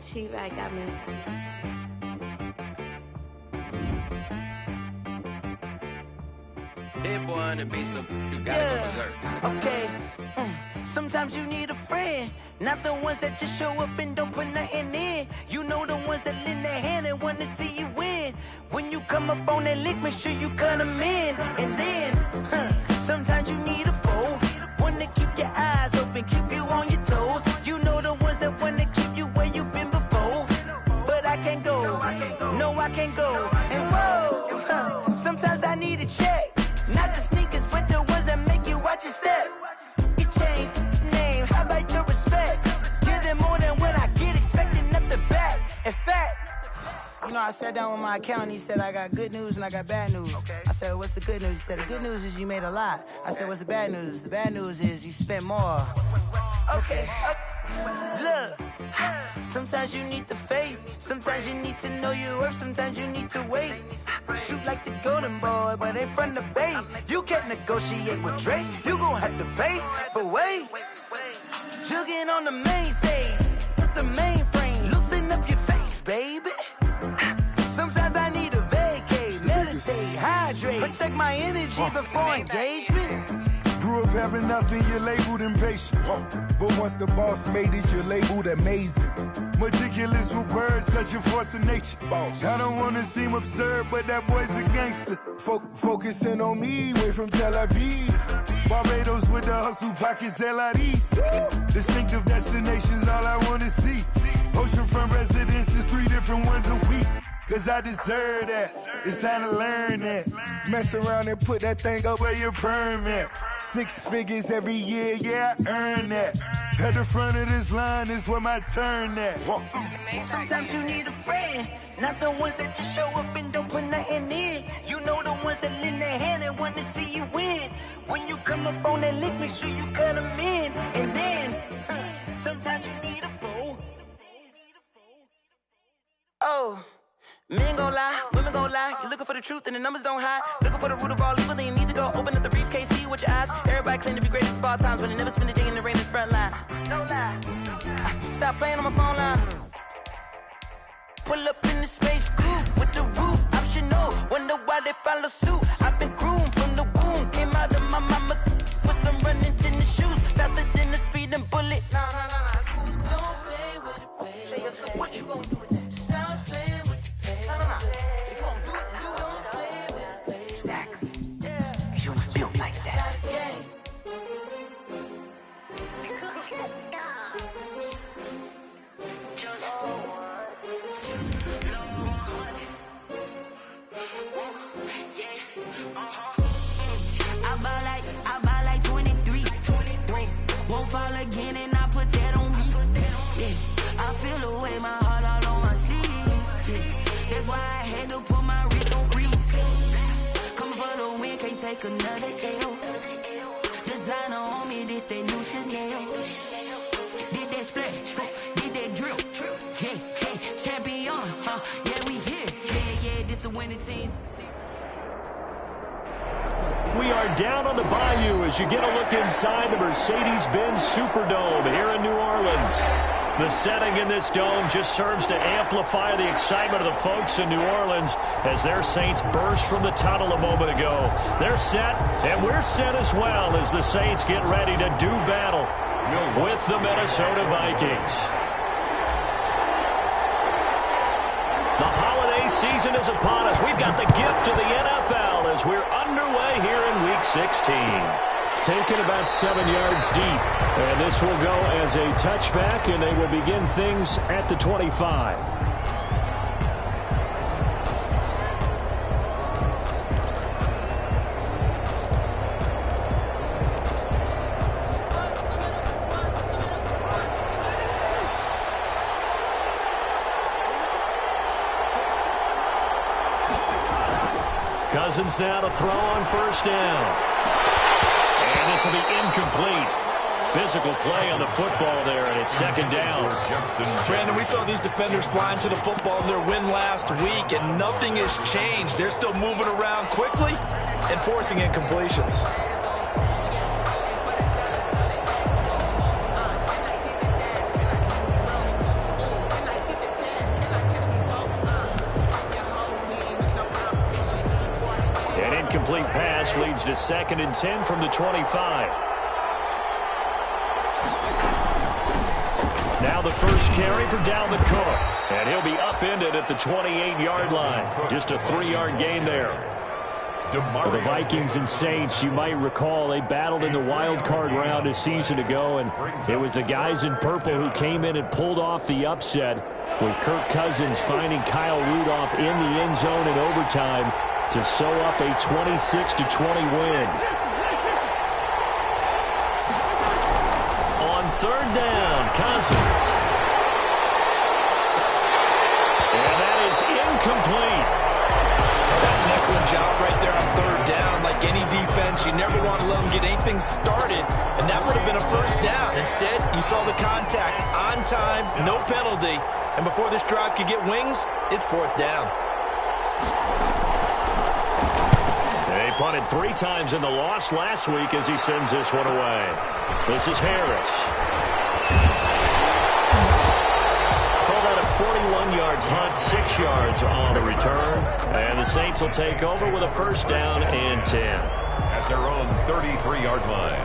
She-Rag got me. Hit boy on the beat, so you gotta go berserk. Okay. Sometimes you need a friend, not the ones that just show up and don't put nothing in. You know the ones that lend their hand and want to see you win. When you come up on that lick, make sure you cut them in. And then, sometimes you need a foe, one to keep your eyes open, keep you on your toes. You know the ones that want to keep you where you've been before. But I can't go, no I can't go. And whoa, sometimes I need a check, not the sneakers, but the ones that make you watch your step. You change name, how about your respect? Give them more than what I get, expecting nothing back. In fact, you know, I sat down with my accountant, he said, I got good news and I got bad news. I said, what's the good news? He said, the good news is you made a lot. I said, what's the bad news? The bad news is you spent more. Okay. Look, sometimes you need the faith, sometimes you need to know your worth, sometimes you need to wait. Shoot like the golden boy, but ain't from the bay. You can't negotiate with Drake, you gon' have to pay. But wait, jugging on the main stage, with the mainframe, loosen up your face, baby. Sometimes I need a vacate, meditate, hydrate, protect my energy before engagement. Grew up having nothing, you're labeled impatient. But once the boss made it, you're labeled amazing. Meticulous with words, such a force of nature. Boss. I don't wanna seem absurd, but that boy's a gangster. Focusing on me, way from Tel Aviv. Barbados with the hustle pockets, LIDs. Distinctive destinations, all I wanna see. Oceanfront residences, 3 different ones a week. Cause I deserve that, it's time to learn that. Mess around and put that thing up where your permit. 6 figures every year, yeah, I earn that. At the front of this line is where my turn at. Sometimes you need a friend, not the ones that just show up and don't put nothing in. You know the ones that lend their hand and want to see you win. When you come up on that lick, make sure you cut them in. And then, sometimes you need a foe. Oh. Men gon' lie, women gon' lie. You're looking for the truth and the numbers don't hide. Looking for the root of all evil, then you need to go open up the briefcase, see with your eyes. Everybody claim to be great at all times, but they never spend a day in the rain in the front line. No lie. Stop playing on my phone line. Pull up in the space coupe with the roof optional. Wonder why they follow suit. I've been groomed from the womb. Came out of my mama with some running tennis shoes. Faster than the speeding bullet. Nah, it's cool. Don't play with it, baby. Say what you gon' do with it? Stop playing. If you gon' do it, then don't play with it. Exactly. Yeah. Cause you ain't built like that. I buy like 23. Won't fall again and I put that on me. Yeah. I feel the way my heart all on my sleeve. Yeah. That's why I had to put my wrist on freeze. Come for the win, can't take another L. Designer on me, this that new Chanel. Did that splash, did that drill. Yeah, champion, yeah, we here. Yeah, this the winning team. We are down on the bayou as you get a look inside the Mercedes-Benz Superdome here in New Orleans. The setting in this dome just serves to amplify the excitement of the folks in New Orleans as their Saints burst from the tunnel a moment ago. They're set, and we're set as well as the Saints get ready to do battle with the Minnesota Vikings. The holiday season is upon us. We've got the gift of the NFL as we're underway here in Week 16. Taken about 7 yards deep, and this will go as a touchback, and they will begin things at the 25. Cousins now to throw on first down. And this will be incomplete. Physical play on the football there, and it's second down. Brandon, we saw these defenders flying to the football in their win last week, and nothing has changed. They're still moving around quickly and forcing incompletions. An incomplete pass leads to 2nd and 10 from the 25. Now the first carry for Dalvin Cook. And he'll be upended at the 28-yard line. Just a 3-yard gain there. For the Vikings and Saints, you might recall they battled in the wild card round a season ago, and it was the guys in purple who came in and pulled off the upset, with Kirk Cousins finding Kyle Rudolph in the end zone in overtime to sew up a 26-20 win. On 3rd down, Cousins. And that is incomplete. That's an excellent job right there on 3rd down. Like any defense, you never want to let them get anything started, and that would have been a 1st down. Instead, you saw the contact on time, no penalty, and before this drive could get wings, it's 4th down. They punted 3 times in the loss last week as he sends this one away. This is Harris. 41-yard punt, 6 yards on the return. And the Saints will take over with a 1st down and 10. At their own 33-yard line.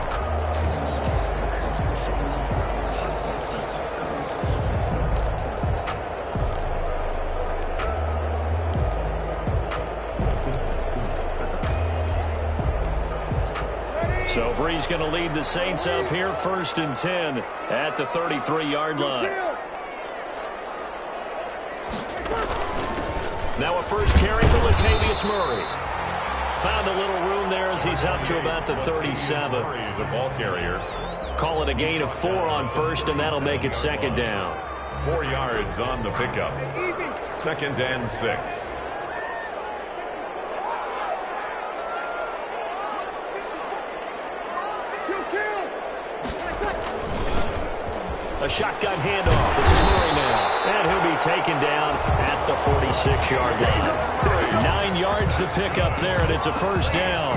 So Bree's going to lead the Saints up here, 1st and 10 at the 33-yard line. Now a first carry for Latavius Murray. Found a little room there as he's up to about the 37. The ball carrier. Call it a gain of 4 on 1st, and that'll make it 2nd down. 4 yards on the pickup. 2nd and 6. A shotgun handoff. This is Murray now. And he'll be taken down at the 46-yard line. 9 yards to pick up there, and it's a 1st down.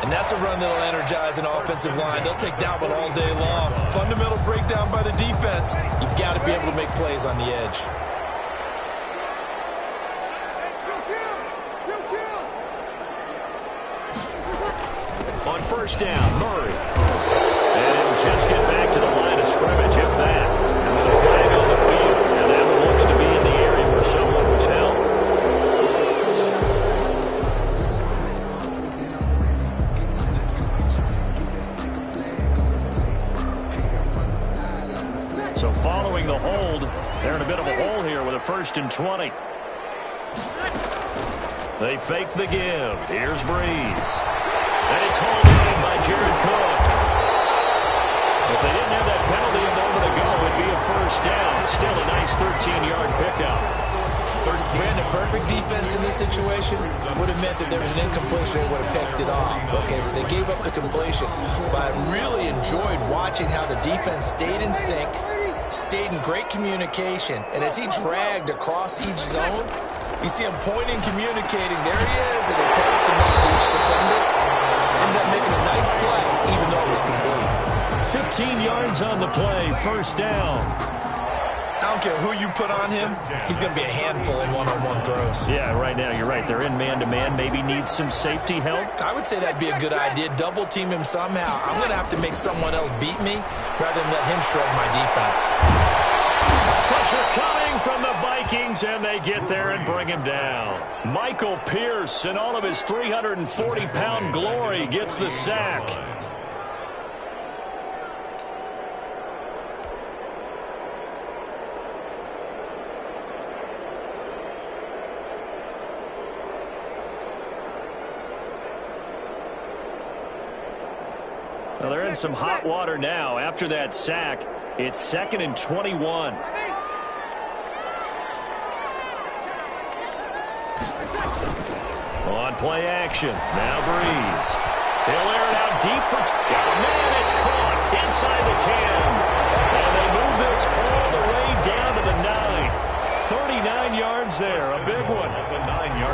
And that's a run that'll energize an offensive line. They'll take that one all day long. Fundamental breakdown by the defense. You've got to be able to make plays on the edge. On 1st down, Murray. And he'll just get back to the line of scrimmage, if that. And with a flag on the field. And that one looks to be in the area where someone was held. So following the hold, they're in a bit of a hole here with a 1st and 20. They fake the give. Here's Breeze. And it's hauled in by Jared Cook. If they didn't have that penalty a moment ago, it'd be a 1st down. Still a nice 13-yard pickup. Brandon, perfect defense in this situation would have meant that there was an incompletion. They would have picked it off. Okay, so they gave up the completion. But I really enjoyed watching how the defense stayed in sync, stayed in great communication. And as he dragged across each zone, you see him pointing, communicating. There he is, and he passed him up to each defender. Ended up making a nice play, even though it was complete. 15 yards on the play, 1st down. I don't care who you put on him, he's going to be a handful in one-on-one throws. Yeah, right now, you're right. They're in man-to-man. Maybe need some safety help. I would say that'd be a good idea. Double-team him somehow. I'm going to have to make someone else beat me rather than let him shred my defense. Pressure coming from the Vikings, and they get there and bring him down. Michael Pierce, in all of his 340-pound glory, gets the sack. Well, they're in some hot water now. After that sack, it's 2nd and 21. On play action. Now Breeze. He'll air it out deep for... Got a man. It's caught inside the 10. And they move this all the way down to the 9. 39 yards there. A big one.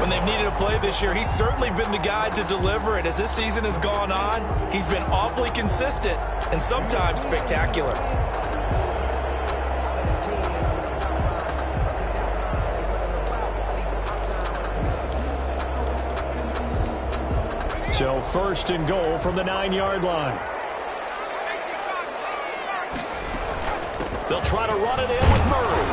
When they've needed a play this year, he's certainly been the guy to deliver it. As this season has gone on, he's been awfully consistent and sometimes spectacular. So first and goal from the 9-yard line. They'll try to run it in with Murray.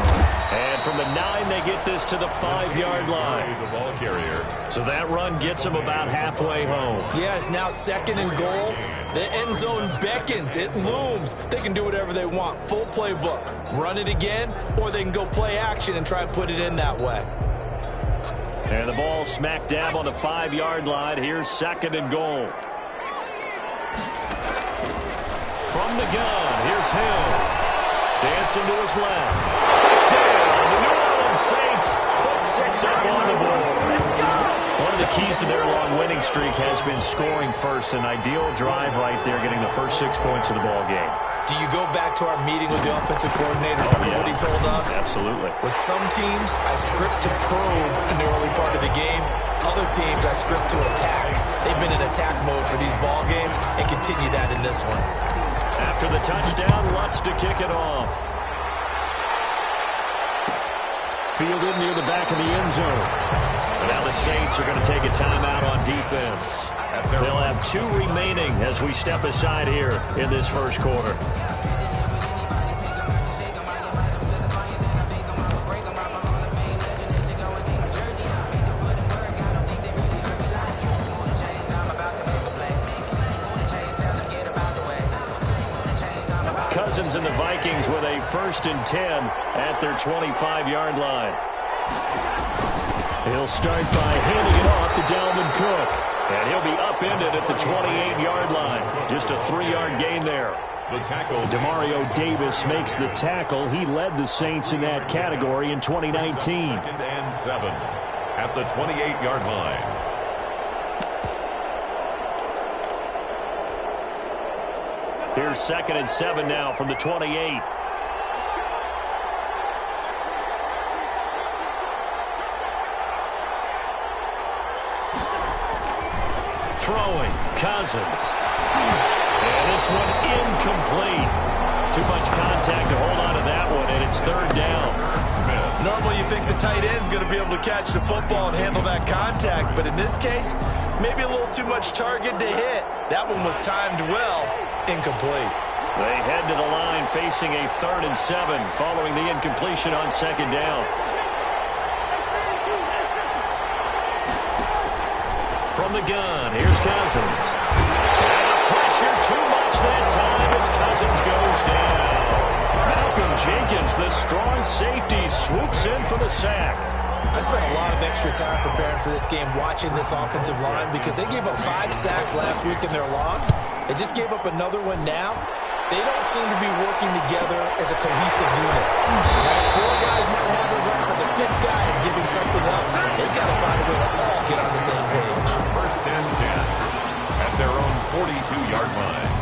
And from the 9, they get this to the 5-yard line. The ball carrier. So that run gets them about halfway home. Yeah, it's now second and goal. The end zone beckons. It looms. They can do whatever they want. Full playbook. Run it again, or they can go play action and try and put it in that way. And the ball smack dab on the 5-yard line. Here's second and goal. From the gun, here's Hill. Dancing to his left. Touchdown! The New Orleans Saints put 6 up on the board. One of the keys to their long winning streak has been scoring first. An ideal drive right there, getting the first 6 points of the ball game. Do you go back to our meeting with the offensive coordinator? What he told us? Absolutely. With some teams, I script to probe in the early part of the game. Other teams, I script to attack. They've been in attack mode for these ball games and continue that in this one. After the touchdown, Lutz to kick it off. Fielded near the back of the end zone. And now the Saints are going to take a timeout on defense. They'll have 2 remaining as we step aside here in this first quarter. Cousins and the Vikings with a 1st and 10 at their 25-yard line. He'll start by handing it off to Dalvin Cook. And he'll be upended at the 28-yard line. Just a 3-yard gain there. The tackle. Demario Davis makes the tackle. He led the Saints in that category in 2019. 2nd and 7 at the 28-yard line. Here's 2nd and 7 now from the 28. Throwing, Cousins. And this one incomplete. Too much contact to hold on to that one, and it's 3rd down. Normally you think the tight end's going to be able to catch the football and handle that contact, but in this case, maybe a little too much target to hit. That one was timed well, incomplete. They head to the line facing a 3rd and 7 following the incompletion on 2nd down. From the gun, here's Cousins. And the pressure too much that time as Cousins goes down. Malcolm Jenkins, the strong safety, swoops in for the sack. I spent a lot of extra time preparing for this game watching this offensive line because they gave up 5 sacks last week in their loss. They just gave up another one now. They don't seem to be working together as a cohesive unit. 4 guys might have it right, but the 5th guy is giving something up. They've got to find a way to all get on the same page. 1st and 10 at their own 42-yard line.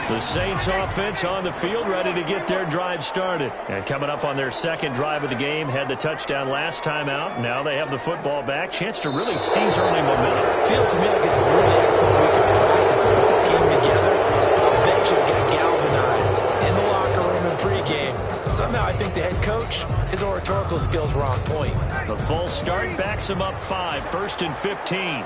The Saints offense on the field ready to get their drive started. And coming up on their 2nd drive of the game, had the touchdown last time out. Now they have the football back. Chance to really seize early momentum. Feels to me like a really excellent week of practice. It all came together. I'll bet you it got galvanized in the locker room and pregame. Somehow I think the head coach, his oratorical skills were on point. The full start backs him up 5, 1st and 15.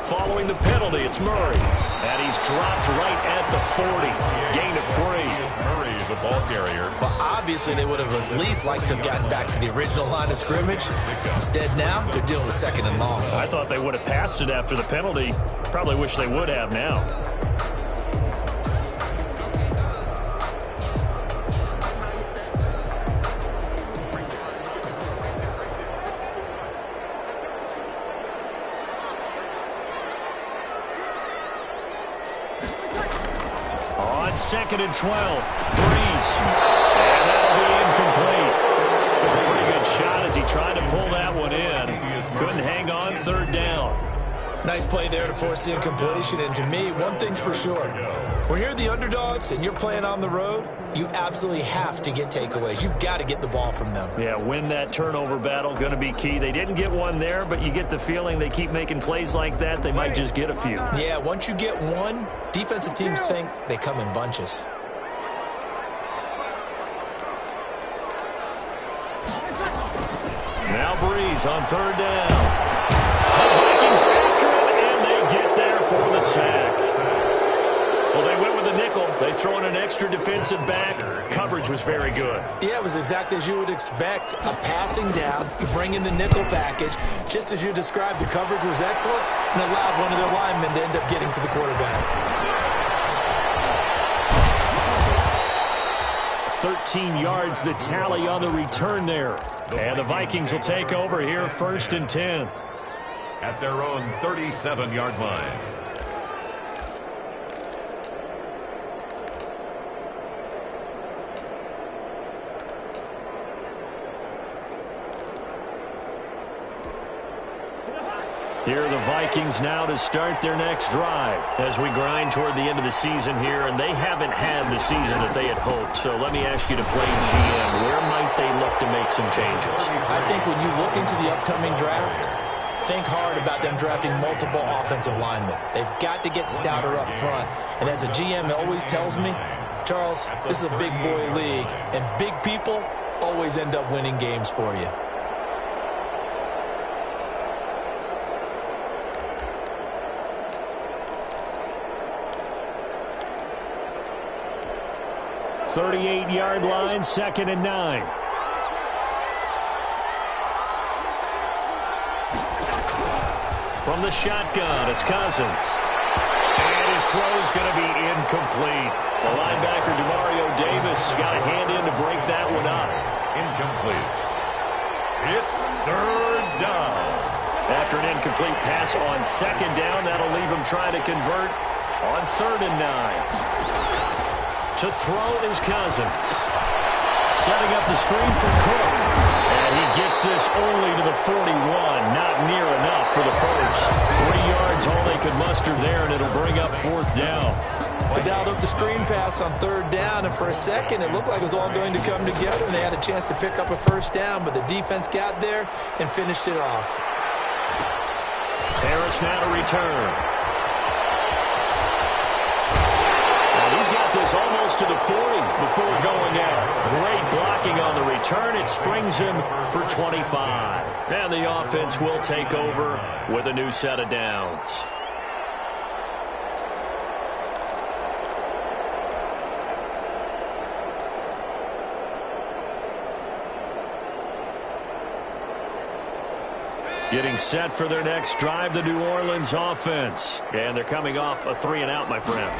Following the penalty, it's Murray. And he's dropped right at the 40. Gain of 3. Murray, the ball carrier. Well, obviously they would have at least liked to have gotten back to the original line of scrimmage. Instead now, they're dealing with 2nd and long. I thought they would have passed it after the penalty. Probably wish they would have now. On 2nd and 12, Breeze. And that'll be incomplete. Took a pretty good shot as he tried to pull that one in. Couldn't hang on, 3rd down. Nice play there to force the incompletion. And to me, one thing's for sure. When you're the underdogs and you're playing on the road, you absolutely have to get takeaways. You've got to get the ball from them. Yeah, win that turnover battle, going to be key. They didn't get one there, but you get the feeling they keep making plays like that, they might just get a few. Yeah, once you get one, defensive teams think they come in bunches. Now Breeze on third down. The Vikings after him, and they get there for the sack. Well, they went with a nickel. They throw in an extra defensive back. Coverage was very good. Yeah, it was exactly as you would expect. A passing down. You bring in the nickel package. Just as you described, the coverage was excellent and allowed one of their linemen to end up getting to the quarterback. 13 yards the tally on the return there. And the Vikings will take over here, 1st and 10. At their own 37-yard line. Here are the Vikings now to start their next drive as we grind toward the end of the season here, and they haven't had the season that they had hoped. So let me ask you to play GM. Where might they look to make some changes? I think when you look into the upcoming draft, think hard about them drafting multiple offensive linemen. They've got to get stouter up front. And as a GM always tells me, Charles, this is a big boy league, and big people always end up winning games for you. .38-yard line, 2nd and 9. From the shotgun, it's Cousins. And his throw's going to be incomplete. The linebacker, Demario Davis, got a hand in to break that one up. Incomplete. It's 3rd down. After an incomplete pass on 2nd down, that'll leave him trying to convert on 3rd and 9. To throw is Cousins. Setting up the screen for Cook. And he gets this only to the 41. Not near enough for the first. 3 yards, all they could muster there, and it'll bring up 4th down. They dialed up the screen pass on 3rd down, and for a second it looked like it was all going to come together, and they had a chance to pick up a 1st down, but the defense got there and finished it off. Harris now to return. He's got this almost to the 40 before going out. Great blocking on the return. It springs him for 25. And the offense will take over with a new set of downs. Getting set for their next drive, the New Orleans offense. And they're coming off a 3-and-out, my friend.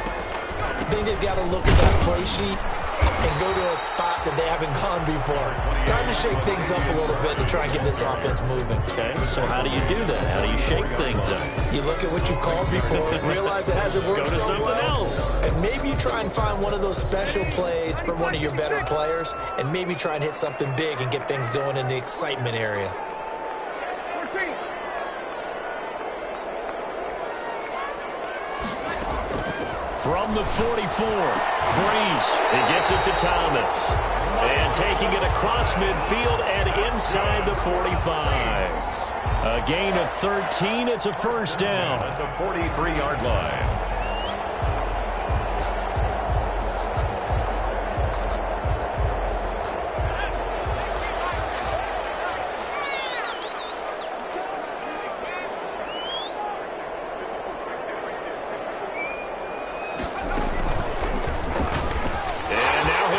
I think they've got to look at that play sheet and go to a spot that they haven't gone before. Time to shake things up a little bit to try and get this offense moving. Okay, so how do you do that? How do you shake things up? You look at what you called before, realize it hasn't worked Go to so something well, else. and maybe you try and find one of those special plays for one of your better players, and maybe try and hit something big and get things going in the excitement area. From the 44, Breeze, he gets it to Thomas. And taking it across midfield and inside the 45. A gain of 13, it's a 1st down. At the 43-yard line.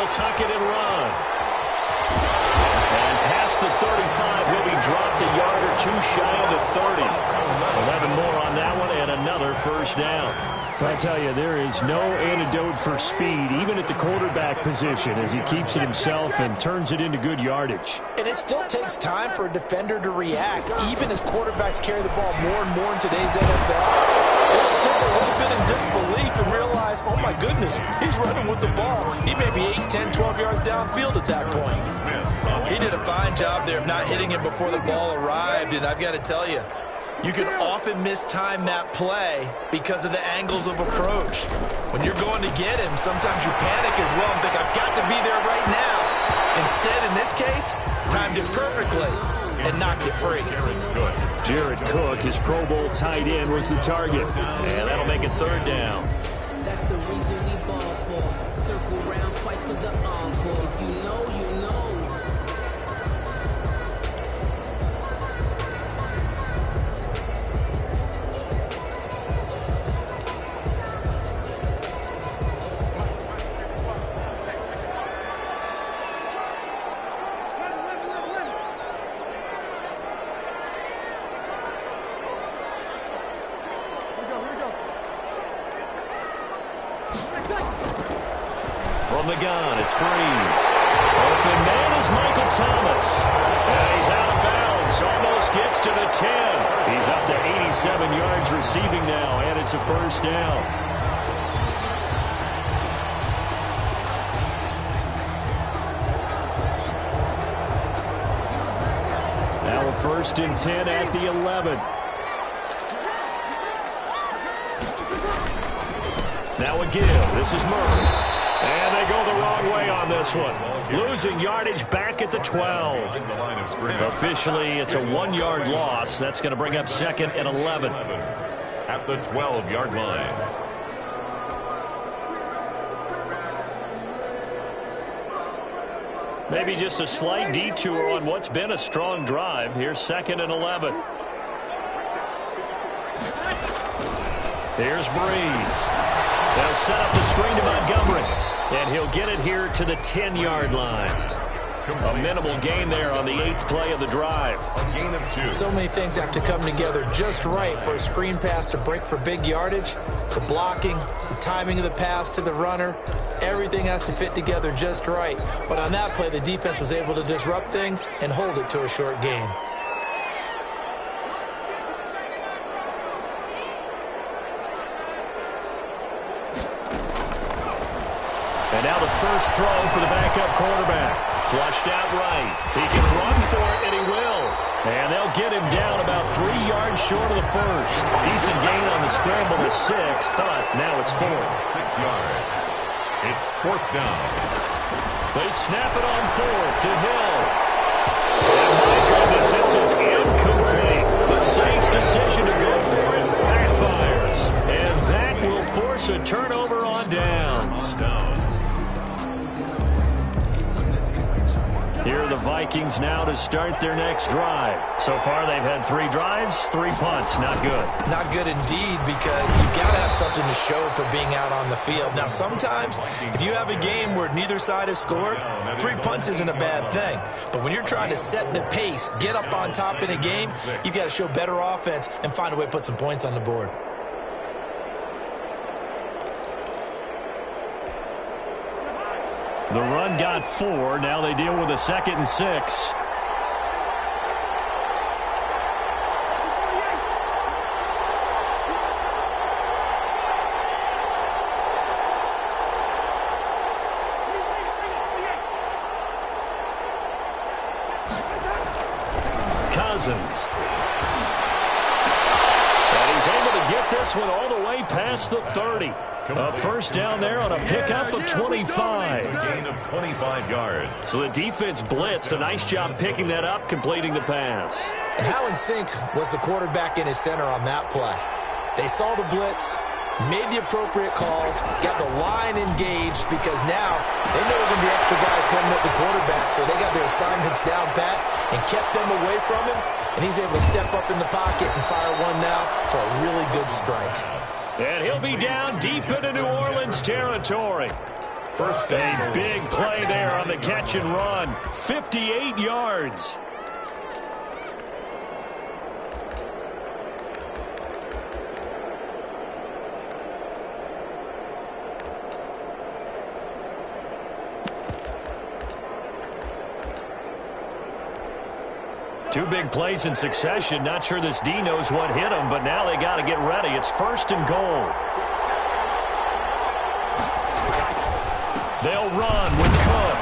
Tuck it and run. And past the 35, he'll be dropped a yard or two shy of the 30. 11 more on that one and another 1st down. I tell you, there is no antidote for speed, even at the quarterback position, as he keeps it himself and turns it into good yardage. And it still takes time for a defender to react, even as quarterbacks carry the ball more and more in today's NFL. They're still a little bit in disbelief and realize, oh my goodness, he's running with the ball. He may be 8, 10, 12 yards downfield at that point. He did a fine job there of not hitting him before the ball arrived, and I've got to tell you, you can often mistime that play because of the angles of approach. When you're going to get him, sometimes you panic as well and think, I've got to be there right now. Instead, in this case, timed it perfectly and knocked it free. Jared Cook, his Pro Bowl tight end, was the target. And that'll make it 3rd down. That's the reason we ball for. Circle round twice for the encore. If you know, you know. From the gun, it's Breeze. Open man is Michael Thomas. And he's out of bounds. Almost gets to the 10. He's up to 87 yards receiving now, and it's a first down. Now a 1st and 10 at the 11. Now a give. This is Murray. And they go the wrong way on this one. Losing yardage back at the 12. Officially, it's a 1-yard loss. That's going to bring up 2nd and 11. At the 12-yard line. Maybe just a slight detour on what's been a strong drive. Here's 2nd and 11. Here's Breeze. They'll set up the screen to Montgomery. And he'll get it here to the 10-yard line. A minimal gain there on the 8th play of the drive. A gain of 2. So many things have to come together just right for a screen pass to break for big yardage. The blocking, the timing of the pass to the runner, everything has to fit together just right. But on that play, the defense was able to disrupt things and hold it to a short gain. And now the first throw for the backup quarterback. Flushed out right. He can run for it, and he will. And they'll get him down about 3 yards short of the first. Decent gain on the scramble to 6, but now it's 4th. 6 yards. It's 4th down. They snap it on 4th to Hill. And my goodness, this is incomplete. The Saints' decision to go for it backfires. And that will force a turnover on downs. Here are the Vikings now to start their next drive. So far, they've had 3 drives, 3 punts. Not good. Not good indeed, because you've got to have something to show for being out on the field. Now, sometimes, if you have a game where neither side has scored, 3 punts isn't a bad thing. But when you're trying to set the pace, get up on top in a game, you've got to show better offense and find a way to put some points on the board. The run got 4. Now they deal with a 2nd and 6. Cousins. And he's able to get this one all the way past the 30. A first down there on a pickup of 25. Gain of 25 yards. So the defense blitzed. A nice job picking that up, completing the pass. And how in sync was the quarterback in his center on that play? They saw the blitz, made the appropriate calls, got the line engaged, because now they know there are going to be extra guys coming at the quarterback, so they got their assignments down pat and kept them away from him, and he's able to step up in the pocket and fire one now for a really good strike. And he'll be down deep into New Orleans territory. First A big play there on the catch and run. 58 yards. Two big plays in succession. Not sure this D knows what hit him, but now they got to get ready. It's 1st and goal. They'll run with Cook.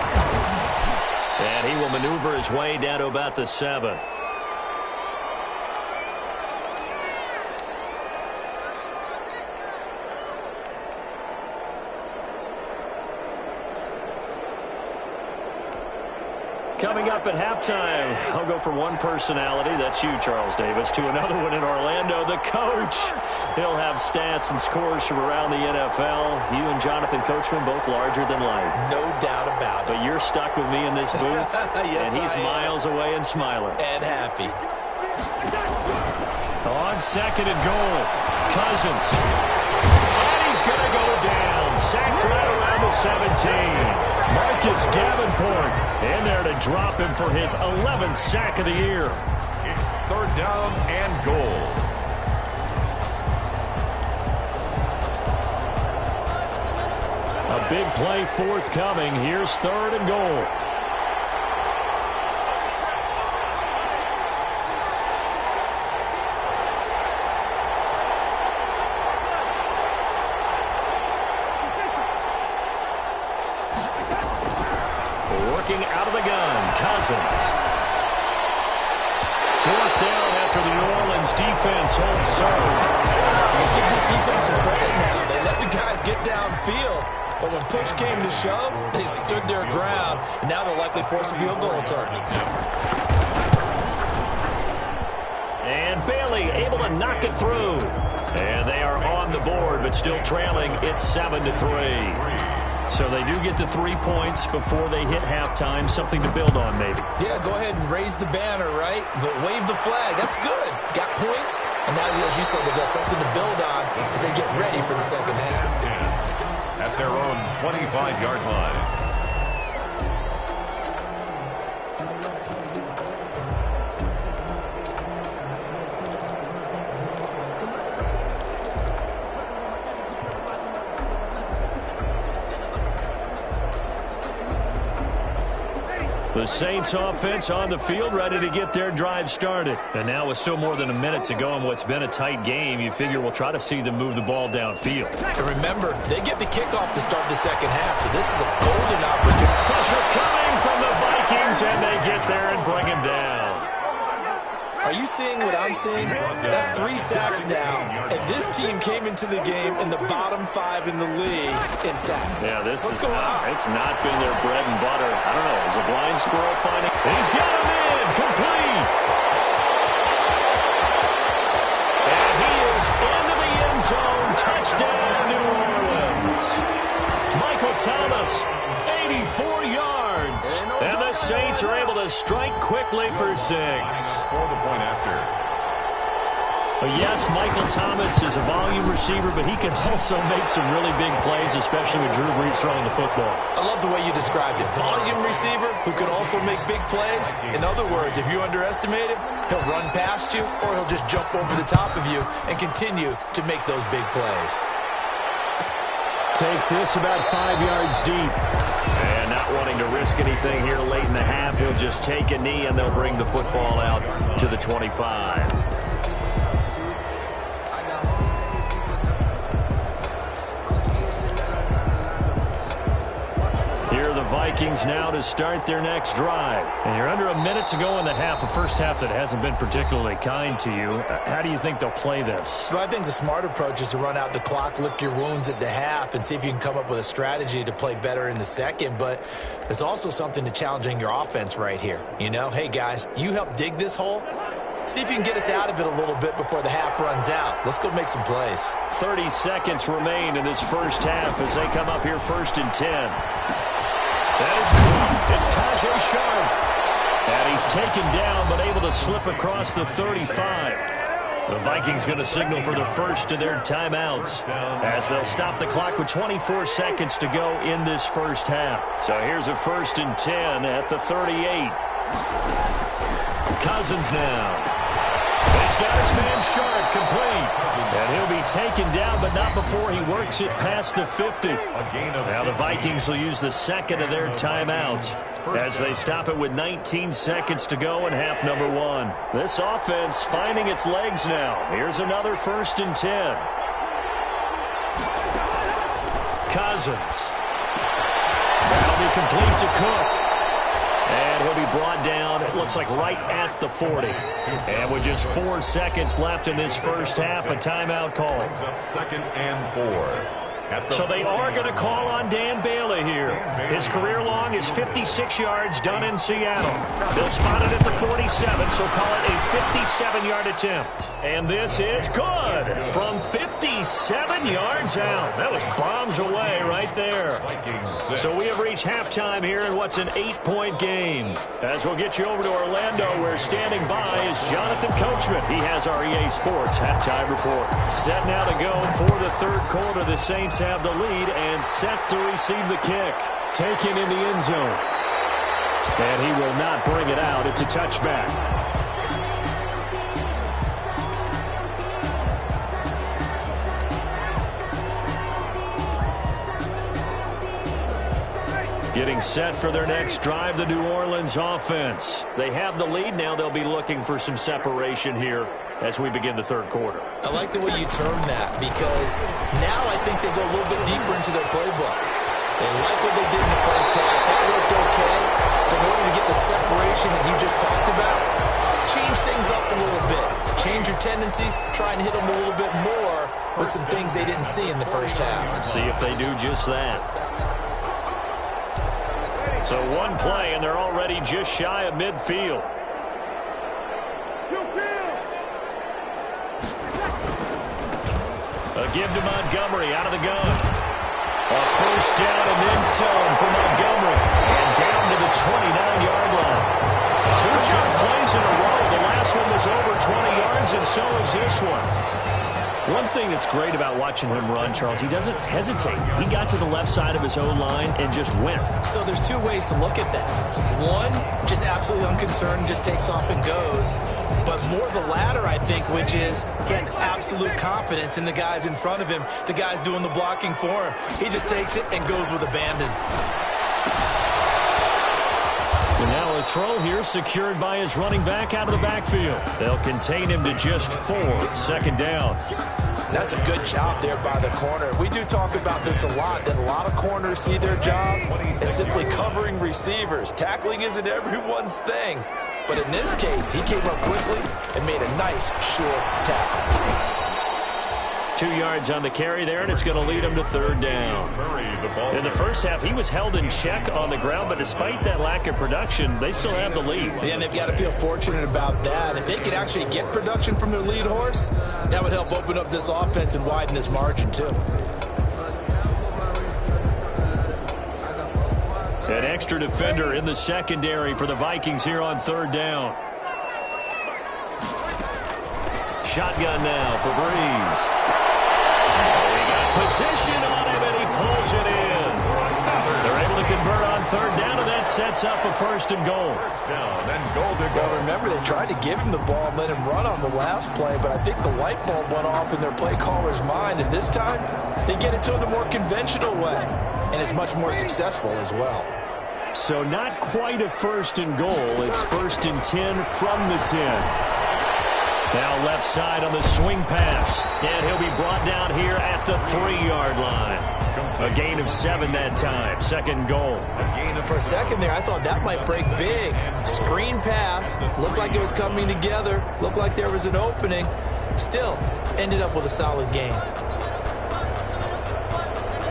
And he will maneuver his way down to about the 7. Coming up at halftime, I'll go from one personality, that's you, Charles Davis, to another one in Orlando, the coach. He'll have stats and scores from around the NFL. You and Jonathan Coachman, both larger than life. No doubt about it. But you're stuck with me in this booth, yes, and he's miles away and smiling. And happy. On 2nd and goal, Cousins. And he's going to go down, sacked right around the 17. Marcus Davenport in there to drop him for his 11th sack of the year. It's 3rd down and goal. A big play forthcoming. Here's 3rd and goal. Working out of the gun, Cousins. 4th down after the New Orleans defense holds serve. Let's give this defense some credit now. They let the guys get downfield, but when push came to shove, they stood their ground, and now they'll likely force a field goal attempt. And Bailey able to knock it through. And they are on the board, but still trailing. It's 7-3. So they do get the 3 points before they hit halftime. Something to build on, maybe. Yeah, go ahead and raise the banner, right? But wave the flag. That's good. Got points. And now, as you said, they've got something to build on as they get ready for the second half. At their own 25-yard line. The Saints offense on the field, ready to get their drive started. And now with still more than a minute to go in what's been a tight game, you figure we'll try to see them move the ball downfield. And remember, they get the kickoff to start the second half, so this is a golden opportunity. Pressure coming from the Vikings, and they get there and bring him down. Are you seeing what I'm seeing? That's 3 sacks now, and this team came into the game in the bottom 5 in the league in sacks. Yeah, What's going on? It's not been their bread and butter. I don't know. Is a blind squirrel finding? He's got him in. Complete. And he is into the end zone. Touchdown, New Orleans. Michael Thomas, 84 yards. And the Saints are able to strike quickly for 6. For the point after. Yes, Michael Thomas is a volume receiver, but he can also make some really big plays, especially with Drew Brees throwing the football. I love the way you described it. Volume receiver who can also make big plays. In other words, if you underestimate him, he'll run past you or he'll just jump over the top of you and continue to make those big plays. Takes this about 5 yards deep. And not wanting to risk anything here late in the half, he'll just take a knee and they'll bring the football out to the 25. Here are the Vikings now to start their next drive. And you're under a minute to go in the half, a first half that hasn't been particularly kind to you. How do you think they'll play this? Well, I think the smart approach is to run out the clock, lick your wounds at the half, and see if you can come up with a strategy to play better in the second. But there's also something to challenging your offense right here. You know, hey, guys, you help dig this hole. See if you can get us out of it a little bit before the half runs out. Let's go make some plays. 30 seconds remain in this first half as they come up here 1st and 10. That is good. It's Tajay Sharp. And he's taken down but able to slip across the 35. The Vikings going to signal for the first of their timeouts as they'll stop the clock with 24 seconds to go in this first half. So here's a 1st and 10 at the 38. Cousins now. He's got his man Sharp complete. And he'll be taken down, but not before he works it past the 50. Now the Vikings will use the second of their timeouts as they stop it with 19 seconds to go in half number 1. This offense finding its legs now. Here's another 1st and 10. Cousins. That'll be complete to Cook. And he'll be brought down, it looks like right at the 40. And with just 4 seconds left in this first half, a timeout call. 2nd and 4. So they are going to call on Dan Bailey here. His career long is 56 yards done in Seattle. They'll spot it at the 47, so call it a 57-yard attempt. And this is good from 57 yards out. That was bombs away right there. So we have reached halftime here in what's an 8-point game. As we'll get you over to Orlando, where standing by is Jonathan Coachman. He has our EA Sports halftime report. Set now to go for the third quarter. The Saints have the lead and set to receive the kick. Taken in the end zone. And he will not bring it out. It's a touchback. Getting set for their next drive, the New Orleans offense. They have the lead now. They'll be looking for some separation here as we begin the third quarter. I like the way you term that, because now I think they go a little bit deeper into their playbook. They like what they did in the first half. That worked okay. But in order to get the separation that you just talked about, change things up a little bit. Change your tendencies, try and hit them a little bit more with some things they didn't see in the first half. See if they do just that. So one play, and they're already just shy of midfield. A give to Montgomery out of the gun. A first down and then some for Montgomery. And down to the 29-yard line. 2 chunk plays in a row. The last one was over 20 yards, and so is this one. One thing that's great about watching him run, Charles, he doesn't hesitate. He got to the left side of his O-line and just went. So there's 2 ways to look at that. One, just absolutely unconcerned, just takes off and goes. But more the latter, I think, which is he has absolute confidence in the guys in front of him, the guys doing the blocking for him. He just takes it and goes with abandon. And now a throw here secured by his running back out of the backfield. They'll contain him to just 4. Second down. That's a good job there by the corner. We do talk about this a lot, that a lot of corners see their job as simply covering receivers. Tackling isn't everyone's thing. But in this case, he came up quickly and made a nice, short tackle. 2 yards on the carry there, and it's going to lead him to third down. In the first half, he was held in check on the ground, but despite that lack of production, they still have the lead. Yeah, and they've got to feel fortunate about that. If they could actually get production from their lead horse, that would help open up this offense and widen this margin, too. An extra defender in the secondary for the Vikings here on third down. Shotgun now for Breeze. They got position on him, and he pulls it in. They're able to convert on third down, and that sets up a first and goal. First down and goal to go. Well, remember, they tried to give him the ball and let him run on the last play, but I think the light bulb went off in their play caller's mind, and this time they get it to him the more conventional way, and it's much more successful as well. So not quite a first and goal. It's first and 10 from the 10. Now left side on the swing pass. And he'll be brought down here at the 3-yard line. A gain of 7 that time. Second goal. For a second there, I thought that might break big. Screen pass. Looked like it was coming together. Looked like there was an opening. Still, ended up with a solid gain.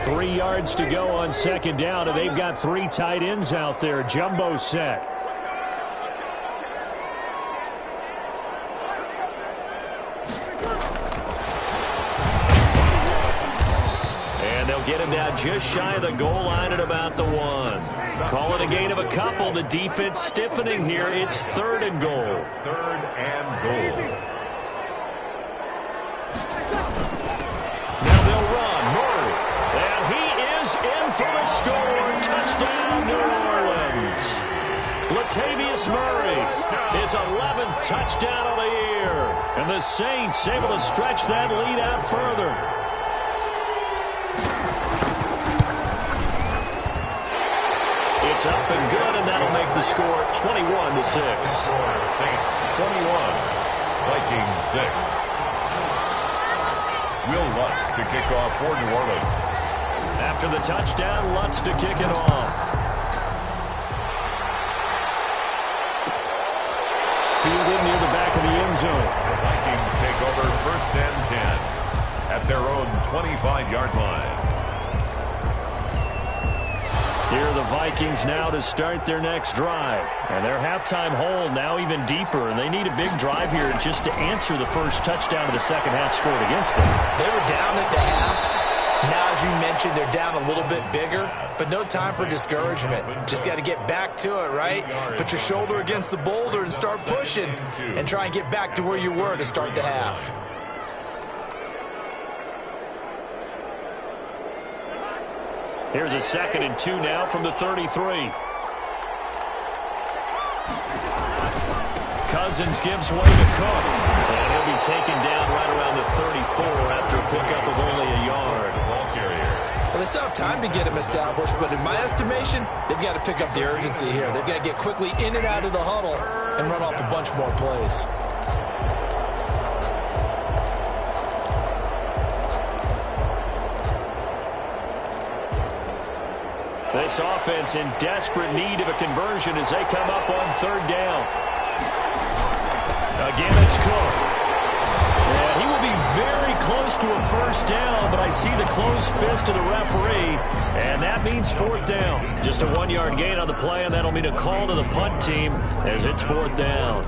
3 yards to go on second down, and they've got 3 tight ends out there. Jumbo set. Get him down just shy of the goal line at about the 1. Call it a gain of a couple. The defense stiffening here. It's third and goal. Third and goal. Now they'll run. Murray. And he is in for the score. Touchdown, New Orleans. Latavius Murray, his 11th touchdown of the year. And the Saints able to stretch that lead out further. It's up and good, and that'll make the score 21-6. Saints 21, Vikings 6. Will Lutz to kick off for New Orleans. After the touchdown, Lutz to kick it off. Fielded near the back of the end zone. The Vikings take over first and 10 at their own 25-yard line. Here are the Vikings now to start their next drive. And their halftime hole now even deeper. And they need a big drive here just to answer the first touchdown of the second half scored against them. They were down at the half. Now, as you mentioned, they're down a little bit bigger. But no time for discouragement. Just got to get back to it, right? Put your shoulder against the boulder and start pushing. And try and get back to where you were to start the half. Here's a 2nd and 2 now from the 33. Cousins gives way to Cook. And he'll be taken down right around the 34 after a pickup of only a yard. Ball carrier. Well, they still have time to get him established, but in my estimation, they've got to pick up the urgency here. They've got to get quickly in and out of the huddle and run off a bunch more plays. This offense in desperate need of a conversion as they come up on third down. Again, it's Cook. And he will be very close to a first down, but I see the closed fist of the referee, and that means fourth down. Just a 1-yard gain on the play, and that'll mean a call to the punt team as it's fourth down.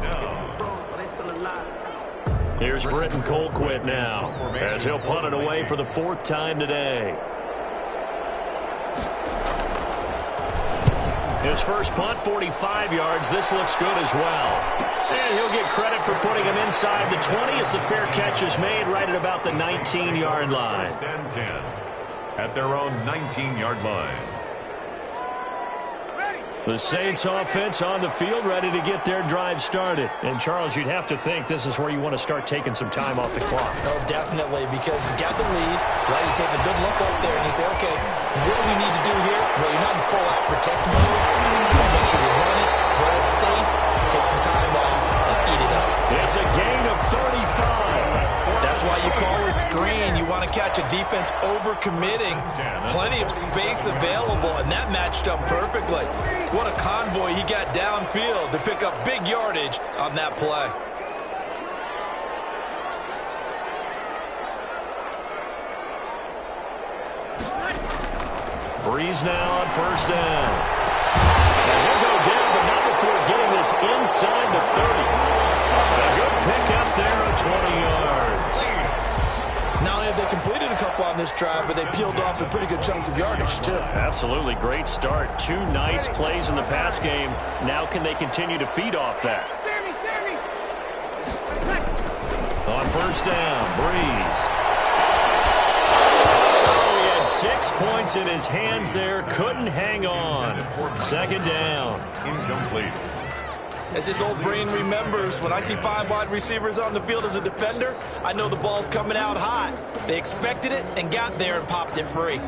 Here's Britton Colquitt now as he'll punt it away for the 4th time today. His first punt, 45 yards. This looks good as well. And he'll get credit for putting him inside the 20 as the fair catch is made right at about the 19-yard line. 10 at their own 19-yard line. The Saints offense on the field ready to get their drive started. And, Charles, you'd have to think this is where you want to start taking some time off the clock. Oh, definitely, because you got the lead, right? You take a good look up there and you say, okay, what do we need to do here? Well, you're not in full-out protect mode. You want to make sure you run it, throw it safe, take some time off, and eat it up. It's a gain of 35. That's why you call a screen. You want to catch a defense over-committing. Plenty of space available, and that matched up perfectly. What a convoy he got downfield to pick up big yardage on that play. Breeze now on first down. And he'll go down, but not before getting this inside the 30. A good pickup there of 20 yards. Not only have they completed a couple on this drive, but they peeled off some pretty good chunks of yardage, too. Absolutely. Great start. 2 nice plays in the pass game. Now can they continue to feed off that? On first down, Breeze. Oh, he had 6 points in his hands there. Couldn't hang on. Second down. Incomplete. As this old brain remembers, when I see 5 wide receivers on the field as a defender, I know the ball's coming out hot. They expected it and got there and popped it free.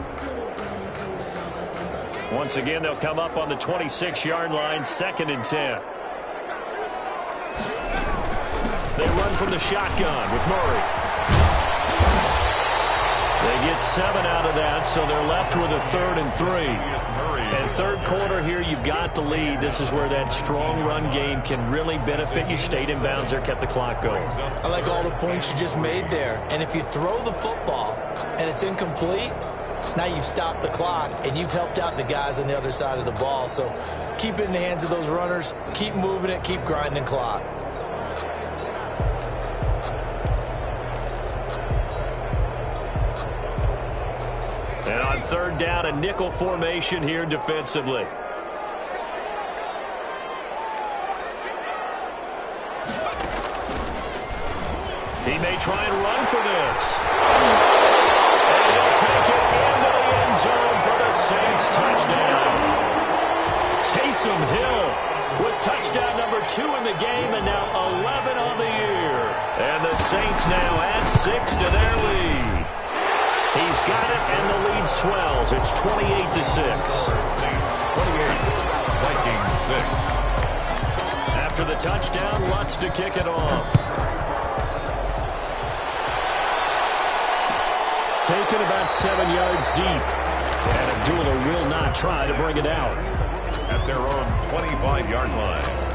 Once again, they'll come up on the 26-yard line, 2nd and 10. They run from the shotgun with Murray. They get 7 out of that, so they're left with a 3rd and 3. And third quarter here, you've got the lead. This is where that strong run game can really benefit you. Stayed in bounds there, kept the clock going. I like all the points you just made there. And if you throw the football and it's incomplete, now you've stopped the clock and you've helped out the guys on the other side of the ball. So keep it in the hands of those runners. Keep moving it. Keep grinding clock. And on third down, a nickel formation here defensively. He may try and run for this. And he'll take it into the end zone for the Saints touchdown. Taysom Hill with touchdown number 2 in the game and now 11 on the year. And the Saints now add 6 to their lead. He's got it, and the lead swells. It's 28-6. Saints 28, Vikings 6. After the touchdown, Lutz to kick it off. Taken about 7 yards deep. And Abdullah will not try to bring it out. At their own 25-yard line.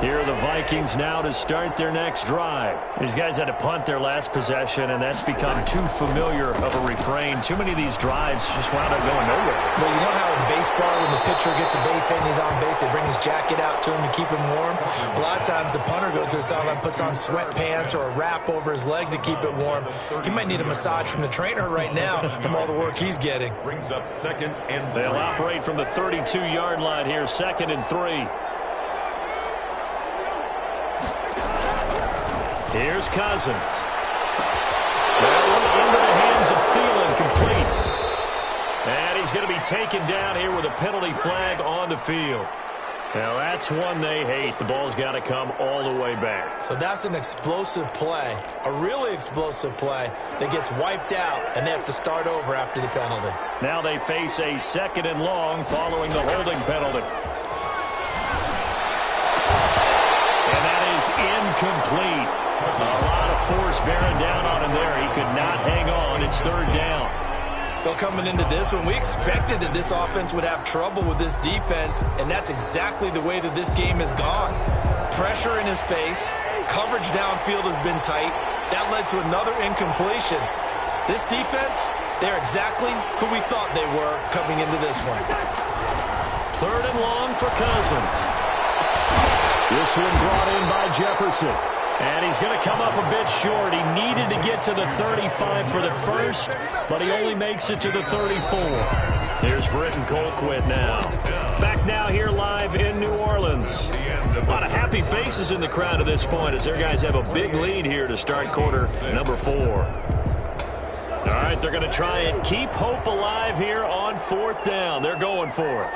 Here are the Vikings now to start their next drive. These guys had to punt their last possession, and that's become too familiar of a refrain. Too many of these drives just wound up going nowhere. Well, you know how in baseball, when the pitcher gets a base hit and he's on base, they bring his jacket out to him to keep him warm? A lot of times the punter goes to the sideline, puts on sweatpants or a wrap over his leg to keep it warm. He might need a massage from the trainer right now from all the work he's getting. Brings up 2nd and 3. They'll operate from the 32-yard line here, 2nd and 3. Here's Cousins. That one into the hands of Thielen, complete. And he's going to be taken down here with a penalty flag on the field. Now, that's one they hate. The ball's got to come all the way back. So that's an explosive play, a really explosive play that gets wiped out, and they have to start over after the penalty. Now they face a 2nd and long following the holding penalty. And that is incomplete. A lot of force bearing down on him there. He could not hang on. It's 3rd down. Well, coming into this one, we expected that this offense would have trouble with this defense, and that's exactly the way that this game has gone. Pressure in his face, coverage downfield has been tight. That led to another incompletion. This defense, they're exactly who we thought they were coming into this one. 3rd and long for Cousins. This one brought in by Jefferson. And he's going to come up a bit short. He needed to get to the 35 for the first, but he only makes it to the 34. Here's Britton Colquitt now. Back now here live in New Orleans. A lot of happy faces in the crowd at this point as their guys have a big lead here to start quarter number 4. All right, they're going to try and keep hope alive here on 4th down. They're going for it.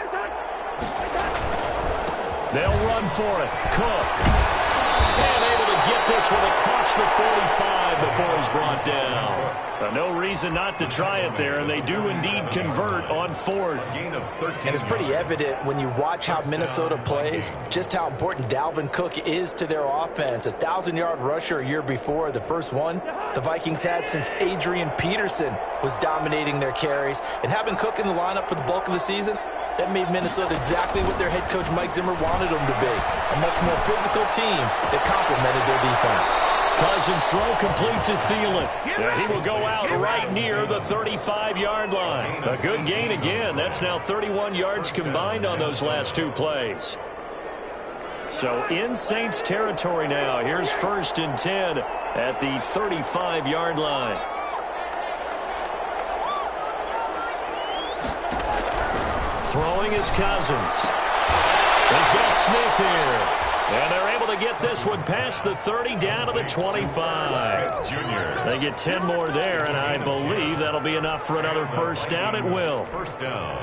They'll run for it. Cook. And able to get this one across the 45 before he's brought down. No reason not to try it there, and they do indeed convert on 4th. And it's pretty evident when you watch how Minnesota plays, just how important Dalvin Cook is to their offense. A 1,000-yard rusher a year before, the first one the Vikings had since Adrian Peterson was dominating their carries. And having Cook in the lineup for the bulk of the season, that made Minnesota exactly what their head coach Mike Zimmer wanted them to be. A much more physical team that complemented their defense. Cousins throw complete to Thielen. Yeah, he will go out right near the 35-yard line. A good gain again. That's now 31 yards combined on those last 2 plays. So in Saints territory now. Here's 1st and 10 at the 35-yard line. Throwing is Cousins. He's got Smith here. And they're able to get this one past the 30 down to the 25. Junior. They get 10 more there, and I believe that'll be enough for another 1st down. It will. 1st down.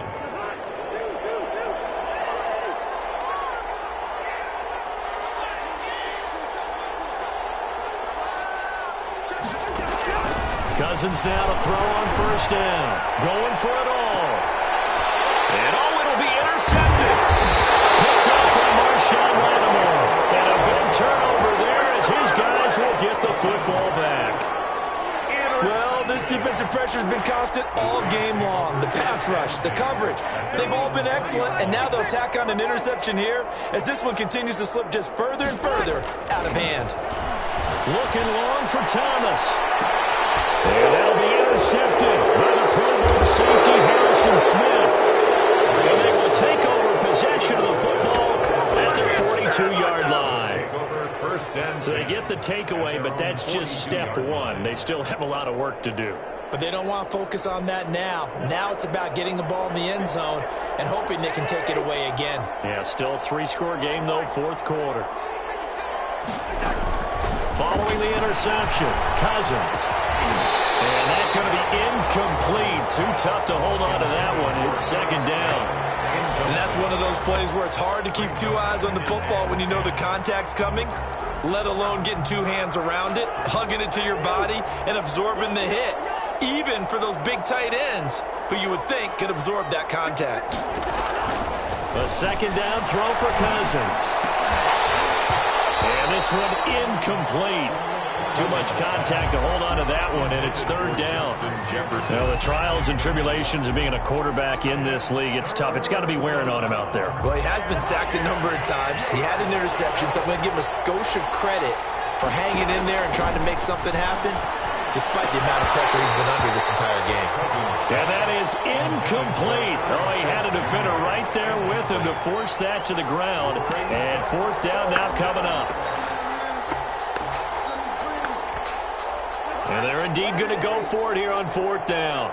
Cousins now to throw on 1st down. Going for it all. And it'll be intercepted. Picked up by Marshawn Lattimore. And a big turnover there as his guys will get the football back. Well, this defensive pressure has been constant all game long. The pass rush, the coverage, they've all been excellent, and now they'll tack on an interception here as this one continues to slip just further and further out of hand. Looking long for Thomas. And that'll be intercepted by the Pro Bowl safety Harrison Smith. And they will take over possession of the football at their 42-yard line. So they get the takeaway, but that's just step 1. They still have a lot of work to do. But they don't want to focus on that now. Now it's about getting the ball in the end zone and hoping they can take it away again. Yeah, still a 3-score game, though, 4th quarter. Following the interception, Cousins. And that's going to be incomplete. Too tough to hold on to that one. It's 2nd down. And that's one of those plays where it's hard to keep 2 eyes on the football when you know the contact's coming, let alone getting 2 hands around it, hugging it to your body, and absorbing the hit, even for those big tight ends who you would think could absorb that contact. A 2nd down throw for Cousins. And this one incomplete. Too much contact to hold on to that one, and it's 3rd down. Now, the trials and tribulations of being a quarterback in this league, it's tough. It's got to be wearing on him out there. Well, he has been sacked a number of times. He had an interception, so I'm going to give him a skosh of credit for hanging in there and trying to make something happen, despite the amount of pressure he's been under this entire game. And that is incomplete. Oh, he had a defender right there with him to force that to the ground. And 4th down now coming up. And they're indeed going to go for it here on 4th down.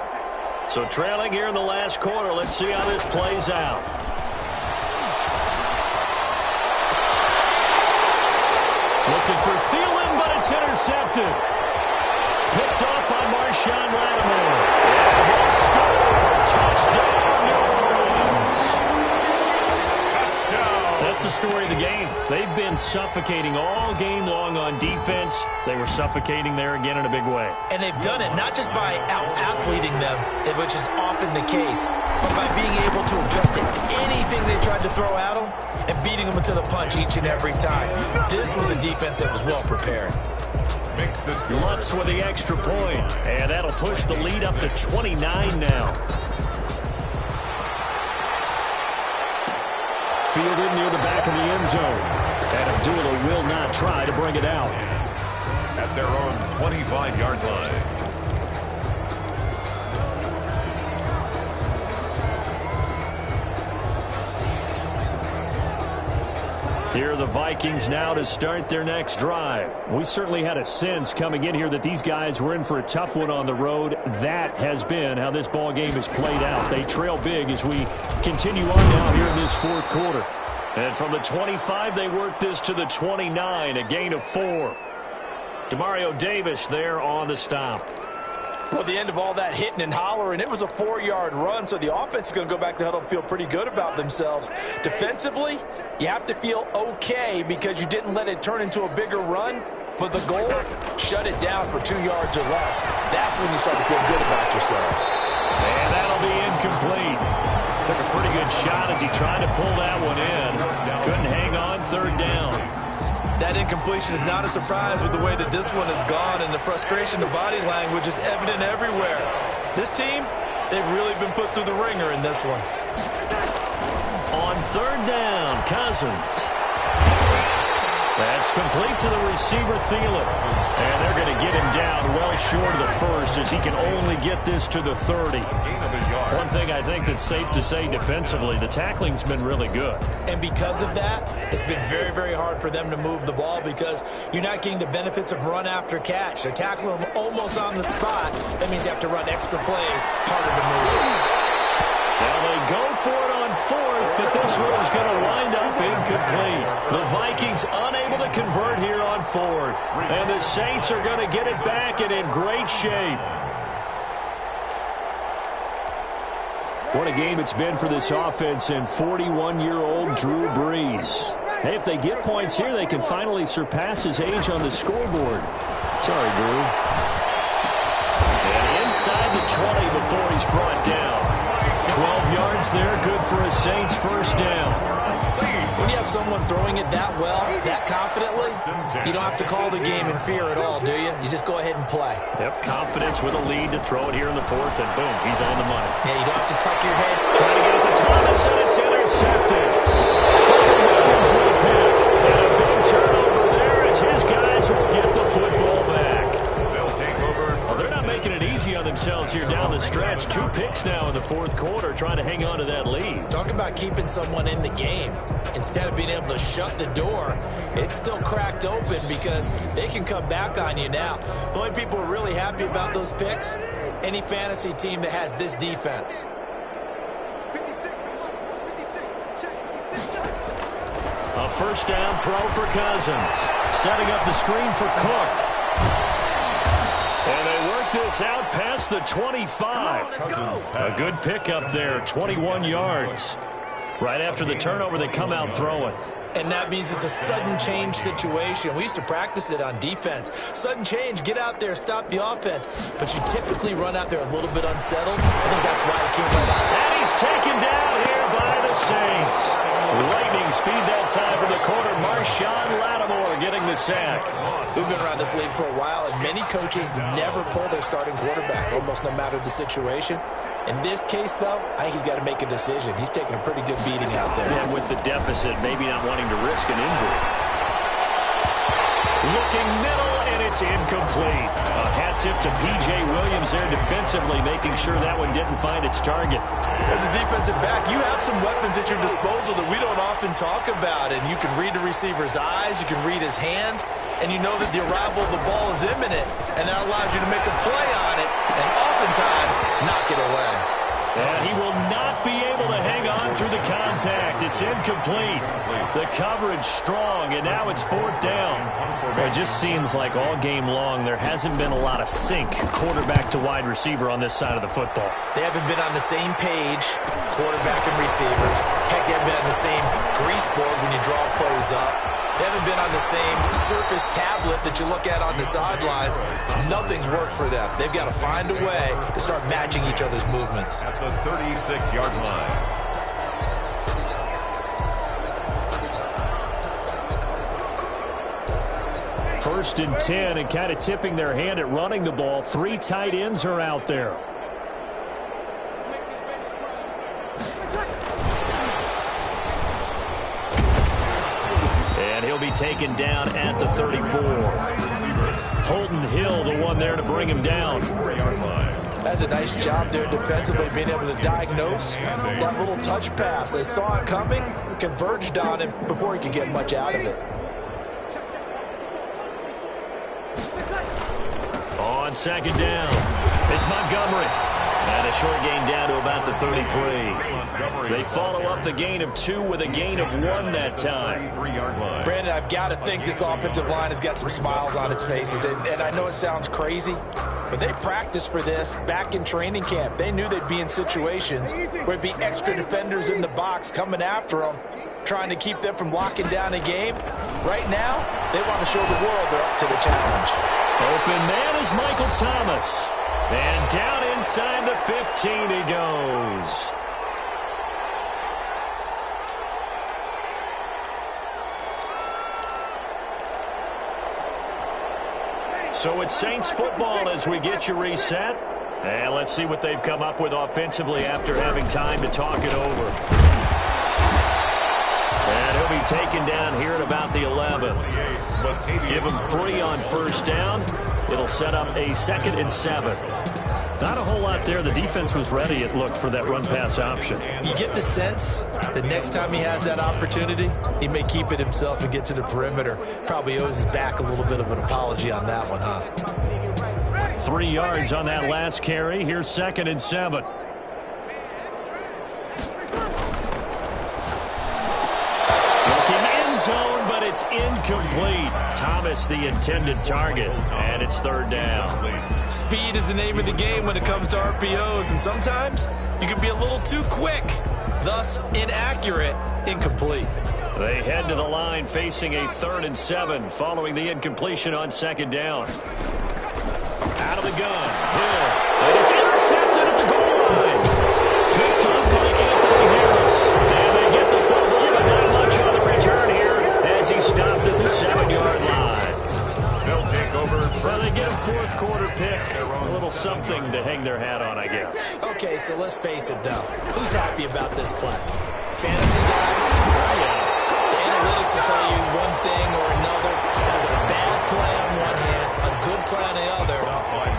So trailing here in the last quarter. Let's see how this plays out. Looking for Thielen, but it's intercepted. Picked off by Marshawn Lattimore. And he'll score. Touchdown, New Orleans. Touchdown. That's the story of the game. They've been suffocating all game long on defense. They were suffocating there again in a big way. And they've done it not just by out-athleting them, which is often the case, but by being able to adjust to anything they tried to throw at them and beating them to the punch each and every time. This was a defense that was well prepared. Lutz with the extra point, and that'll push the lead up to 29 now. Fielded near the back of the end zone. And Abdullah will not try to bring it out. At their own 25-yard line. Here are the Vikings now to start their next drive. We certainly had a sense coming in here that these guys were in for a tough one on the road. That has been how this ball game has played out. They trail big as we continue on now here in this fourth quarter. And from the 25, they work this to the 29, a gain of 4. Demario Davis there on the stop. Well, the end of all that hitting and hollering, it was a 4-yard run, so the offense is going to go back to huddle and feel pretty good about themselves. Defensively, you have to feel okay because you didn't let it turn into a bigger run, but the goal, shut it down for 2 yards or less. That's when you start to feel good about yourselves. And that'll be incomplete. Took a pretty good shot as he tried to pull that one in. Couldn't hang on, third down. That incompletion is not a surprise with the way that this one has gone, and the frustration, the body language is evident everywhere. This team, they've really been put through the ringer in this one. On third down, Cousins. That's complete to the receiver, Thielen. And they're going to get him down well short of the first as he can only get this to the 30. One thing I think that's safe to say defensively, the tackling's been really good. And because of that, it's been very, very hard for them to move the ball because you're not getting the benefits of run after catch. They're tackling them almost on the spot. That means you have to run extra plays, harder to move it. Well, they go for it on fourth, but this one is going to wind up incomplete. The Vikings unable to convert here on fourth. And the Saints are going to get it back and in great shape. What a game it's been for this offense and 41-year-old Drew Brees. Hey, if they get points here, they can finally surpass his age on the scoreboard. Sorry, Drew. And inside the 20 before he's brought down. 12 yards there, good for a Saints first down. When you have someone throwing it that well, that confidently, you don't have to call the game in fear at all, do you? You just go ahead and play. Yep, confidence with a lead to throw it here in the fourth, and boom, he's on the money. Yeah, you don't have to tuck your head. Trying to get it to Thomas, and it's intercepted. Trevor Williams with a pick, and a big turnover there as his guys will get the football back. They'll take over. Well, they're not making it easy on themselves here down the stretch. 2 picks now in the fourth quarter, trying to hang on to that lead. Talk about keeping someone in the game. Instead of being able to shut the door, it's still cracked open because they can come back on you now. The only people who are really happy about those picks, any fantasy team that has this defense. A first down throw for Cousins. Setting up the screen for Cook. And they work this out past the 25. A good pickup there, 21 yards. Right after the turnover, they come out throwing. And that means it's a sudden change situation. We used to practice it on defense. Sudden change, get out there, stop the offense. But you typically run out there a little bit unsettled. I think that's why he came right out. And he's taken down here by the Saints. Lightning speed that time from the corner. Marshawn Lattimore getting the sack. We've been around this league for a while, and many coaches never pull their starting quarterback, almost no matter the situation. In this case, though, I think he's got to make a decision. He's taking a pretty good beating out there. Yeah, with the deficit, maybe not wanting to risk an injury. Looking middle, and it's incomplete. A hat tip to P.J. Williams there defensively, making sure that one didn't find its target. As a defensive back, you have some weapons at your disposal that we don't often talk about, and you can read the receiver's eyes, you can read his hands, and you know that the arrival of the ball is imminent, and that allows you to make a play on it, and oftentimes knock it away. And he will not be able to hang on going through the contact. It's incomplete. The coverage strong, and now it's 4th down. Well, it just seems like all game long there hasn't been a lot of sync quarterback to wide receiver on this side of the football. They haven't been on the same page, quarterback and receivers. Heck, they haven't been on the same grease board when you draw plays up. They haven't been on the same Surface tablet that you look at on the sidelines. Nothing's worked for them. They've got to find a way to start matching each other's movements. At the 36-yard line. First and 10, and kind of tipping their hand at running the ball. 3 tight ends are out there. And he'll be taken down at the 34. Holton Hill, the one there to bring him down. That's a nice job there defensively, being able to diagnose that little touch pass. They saw it coming, converged on him before he could get much out of it. On second down, it's Montgomery. And a short gain down to about the 33. They follow up the gain of 2 with a gain of 1 that time. Brandon, I've got to think this offensive line has got some smiles on its faces. And I know it sounds crazy, but they practiced for this back in training camp. They knew they'd be in situations where it'd be extra defenders in the box coming after them, trying to keep them from locking down a game. Right now, they want to show the world they're up to the challenge. Open man is Michael Thomas. And down inside the 15 he goes. So it's Saints football as we get you reset. And let's see what they've come up with offensively after having time to talk it over. And he'll be taken down here at about the 11. Give him 3 on first down. It'll set up a 2nd and 7. Not a whole lot there. The defense was ready, it looked, for that run-pass option. You get the sense that next time he has that opportunity, he may keep it himself and get to the perimeter. Probably owes his back a little bit of an apology on that one, huh? 3 yards on that last carry. Here's 2nd and 7. Looking end zone, but it's incomplete. Thomas the intended target, and it's 3rd down. Speed is the name of the game when it comes to RPOs, and sometimes you can be a little too quick, thus inaccurate, incomplete. They head to the line facing a 3rd and 7 following the incompletion on 2nd down. Out of the gun, Hill, and it's intercepted at the goal line. Picked up by Anthony Harris, and they get the football, but not much on the return here as he stopped at the 7-yard line. They'll take over. Well, they get a 4th quarter pick. A little something to hang their hat on, I guess. Okay, so let's face it, though. Who's happy about this play? Fantasy guys? Yeah. The analytics will tell you one thing or another. There's a bad play on one hand, a good play on the other,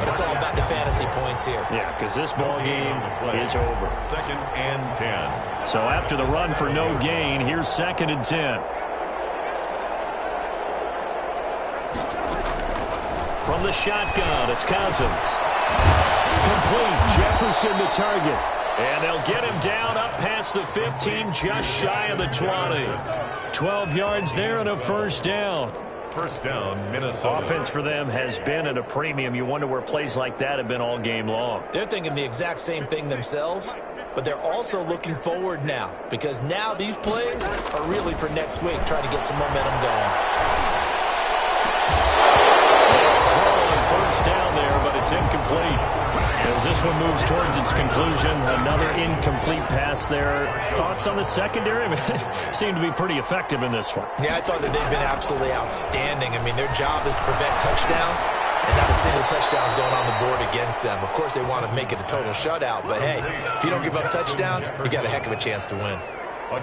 but it's all about the fantasy points here. Yeah, because this ball game is over. 2nd and 10. So after the run for no gain, here's 2nd and 10. From the shotgun, it's Cousins. Complete, Jefferson the target. And they'll get him down up past the 15, just shy of the 20. 12 yards there and a 1st down. 1st down, Minnesota. Offense for them has been at a premium. You wonder where plays like that have been all game long. They're thinking the exact same thing themselves, but they're also looking forward now, because now these plays are really for next week, trying to get some momentum going. First down there, but it's incomplete. As this one moves towards its conclusion, another incomplete pass there. Thoughts on the secondary? Seem to be pretty effective in this one. Yeah, I thought that they've been absolutely outstanding. I mean, their job is to prevent touchdowns, and not a single touchdown is going on the board against them. Of course, they want to make it a total shutout, but hey, if you don't give up touchdowns, you got a heck of a chance to win.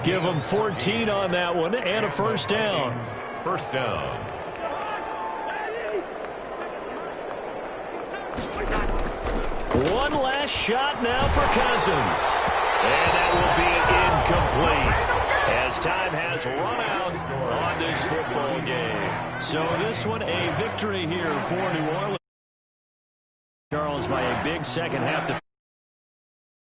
Give them 14 on that one and a 1st down. 1st down. One last shot now for Cousins. And that will be incomplete as time has run out on this football game. So this one a victory here for New Orleans. Charles by a big second half.